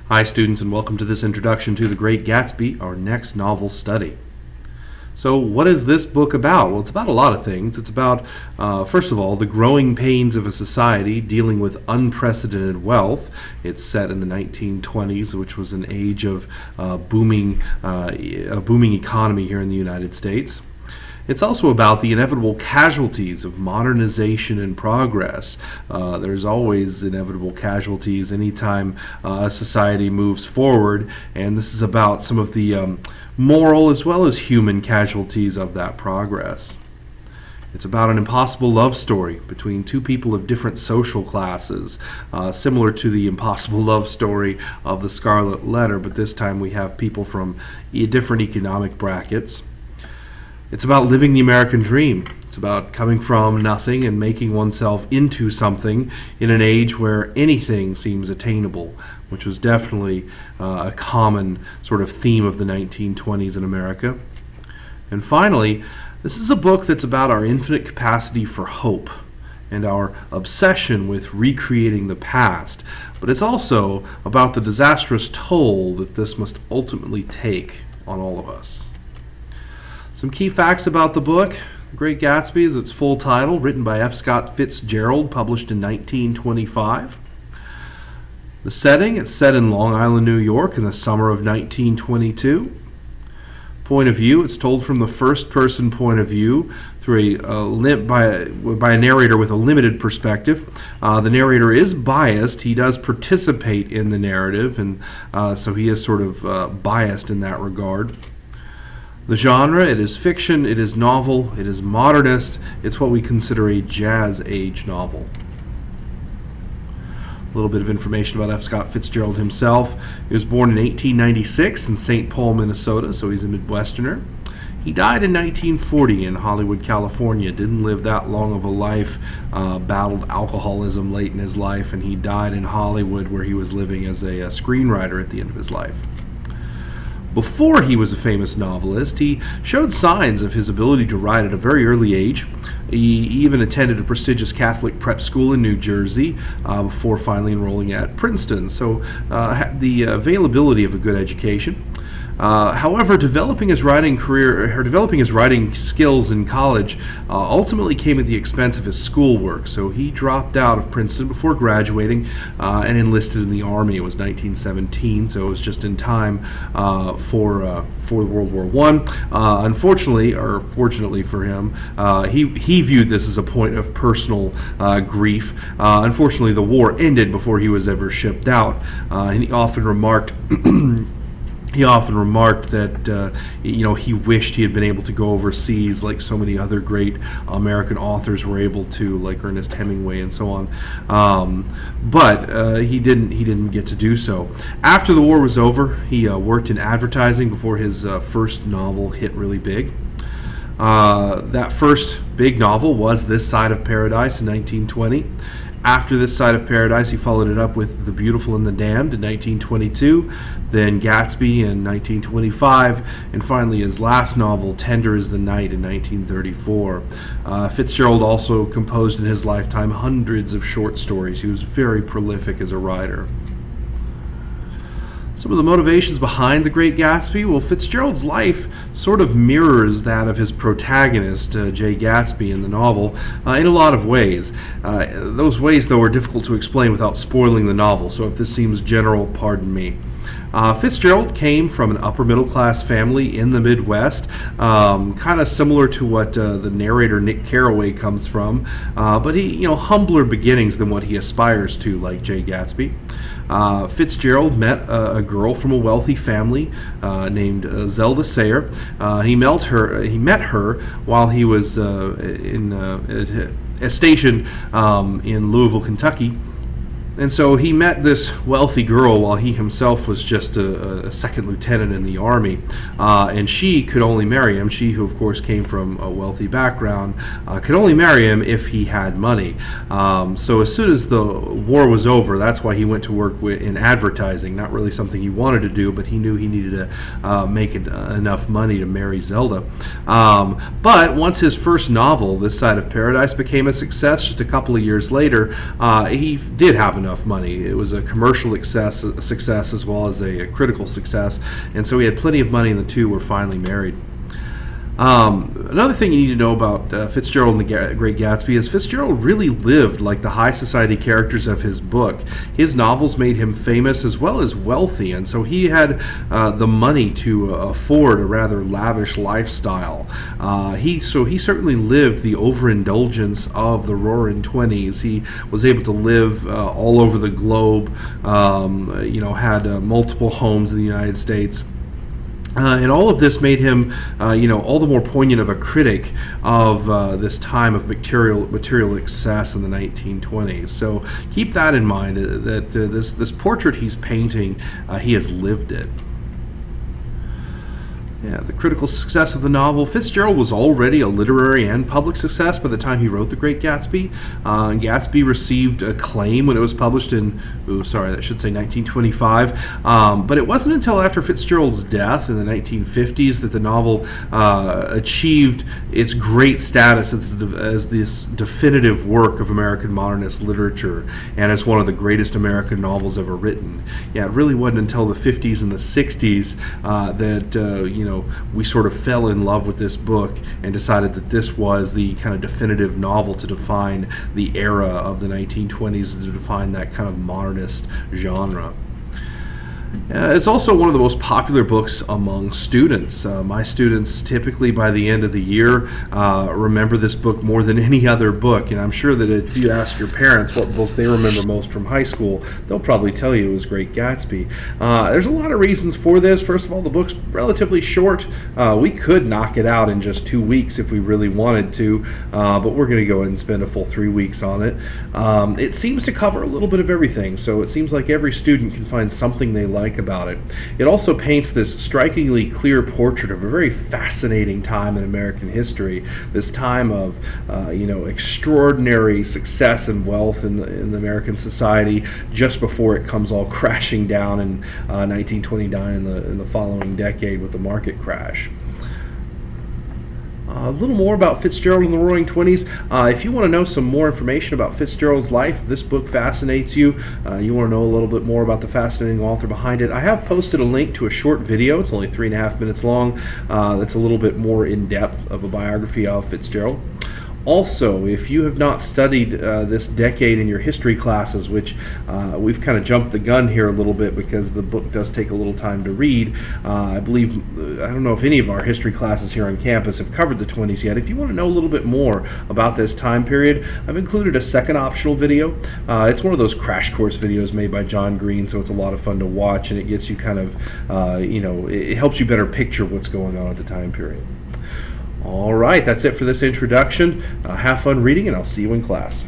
Hi students, and welcome to this introduction to The Great Gatsby, our next novel study. So what is this book about? Well, it's about a lot of things. It's about, first of all, the growing pains of a society dealing with unprecedented wealth. It's set in the 1920s, which was an age of a booming economy here in the United States. It's also about the inevitable casualties of modernization and progress. There's always inevitable casualties anytime a society moves forward, and this is about some of the moral as well as human casualties of that progress. It's about an impossible love story between two people of different social classes, similar to the impossible love story of the Scarlet Letter, but this time we have people from different economic brackets. It's about living the American dream. It's about coming from nothing and making oneself into something in an age where anything seems attainable, which was definitely a common sort of theme of the 1920s in America. And finally, this is a book that's about our infinite capacity for hope and our obsession with recreating the past. But it's also about the disastrous toll that this must ultimately take on all of us. Some key facts about the book. Great Gatsby is its full title, written by F. Scott Fitzgerald, published in 1925. The setting, it's set in Long Island, New York in the summer of 1922. Point of view, it's told from the first-person point of view through by a narrator with a limited perspective. The narrator is biased. He does participate in the narrative, and so he is sort of biased in that regard. The genre, it is fiction, it is novel, it is modernist, it's what we consider a jazz age novel. A little bit of information about F. Scott Fitzgerald himself. He was born in 1896 in St. Paul, Minnesota, so he's a Midwesterner. He died in 1940 in Hollywood, California. Didn't live that long of a life, battled alcoholism late in his life, and he died in Hollywood where he was living as a screenwriter at the end of his life. Before he was a famous novelist, he showed signs of his ability to write at a very early age. He even attended a prestigious Catholic prep school in New Jersey before finally enrolling at Princeton, so had the availability of a good education. However, developing his writing skills in college ultimately came at the expense of his schoolwork. So he dropped out of Princeton before graduating and enlisted in the Army. It was 1917, so it was just in time for World War I. Unfortunately, or fortunately for him, he viewed this as a point of personal grief. Unfortunately, the war ended before he was ever shipped out, and he often remarked. He often remarked that he wished he had been able to go overseas like so many other great American authors were able to, like Ernest Hemingway and so on. But he didn't get to do so. After the war was over, he worked in advertising before his first novel hit really big. That first big novel was This Side of Paradise in 1920. After This Side of Paradise, he followed it up with The Beautiful and the Damned in 1922, then Gatsby in 1925, and finally his last novel, Tender as the Night, in 1934. Fitzgerald also composed in his lifetime hundreds of short stories. He was very prolific as a writer. Some of the motivations behind The Great Gatsby, well, Fitzgerald's life sort of mirrors that of his protagonist, Jay Gatsby, in the novel, in a lot of ways. Those ways, though, are difficult to explain without spoiling the novel, so if this seems general, pardon me. Fitzgerald came from an upper-middle-class family in the Midwest, kind of similar to what the narrator Nick Carraway comes from, but he, humbler beginnings than what he aspires to, like Jay Gatsby. Fitzgerald met a girl from a wealthy family named Zelda Sayer. He met her while he was stationed in Louisville, Kentucky. And so he met this wealthy girl while he himself was just a second lieutenant in the Army, and she could only marry him. She, who of course came from a wealthy background, could only marry him if he had money. So as soon as the war was over, that's why he went to work in advertising. Not really something he wanted to do, but he knew he needed to make enough money to marry Zelda. But once his first novel, This Side of Paradise, became a success, just a couple of years later, he did have enough money. It was a commercial success as well as a critical success, and so he had plenty of money, and the two were finally married. Another thing you need to know about Fitzgerald and the Great Gatsby is Fitzgerald really lived like the high society characters of his book. His novels made him famous as well as wealthy, and so he had the money to afford a rather lavish lifestyle. He certainly lived the overindulgence of the Roaring Twenties. He was able to live all over the globe, had multiple homes in the United States. And all of this made him, all the more poignant of a critic of this time of material excess in the 1920s. So keep that in mind, that this portrait he's painting, he has lived it. Yeah, the critical success of the novel. Fitzgerald was already a literary and public success by the time he wrote The Great Gatsby. Gatsby received acclaim when it was published in, 1925. But it wasn't until after Fitzgerald's death in the 1950s that the novel achieved its great status as this definitive work of American modernist literature and as one of the greatest American novels ever written. Yeah, it really wasn't until the 50s and the 60s that we sort of fell in love with this book and decided that this was the kind of definitive novel to define the era of the 1920s, to define that kind of modernist genre. It's also one of the most popular books among students. My students typically by the end of the year remember this book more than any other book, and I'm sure that if you ask your parents what book they remember most from high school, they'll probably tell you it was Great Gatsby. There's a lot of reasons for this. First of all, the book's relatively short. We could knock it out in just 2 weeks if we really wanted to, but we're going to go ahead and spend a full 3 weeks on it. It seems to cover a little bit of everything, so it seems like every student can find something they like about it. It also paints this strikingly clear portrait of a very fascinating time in American history, this time of extraordinary success and wealth in the American society just before it comes all crashing down in 1929 in the following decade with the market crash. A little more about Fitzgerald and the Roaring Twenties. If you want to know some more information about Fitzgerald's life, if this book fascinates you, you want to know a little bit more about the fascinating author behind it, I have posted a link to a short video. It's only 3.5 minutes long. That's a little bit more in depth of a biography of Fitzgerald. Also, if you have not studied this decade in your history classes, which we've kind of jumped the gun here a little bit because the book does take a little time to read, I don't know if any of our history classes here on campus have covered the 20s yet. If you want to know a little bit more about this time period, I've included a second optional video. It's one of those crash course videos made by John Green, so it's a lot of fun to watch, and it gets you kind of, it helps you better picture what's going on at the time period. All right, that's it for this introduction. Have fun reading, and I'll see you in class.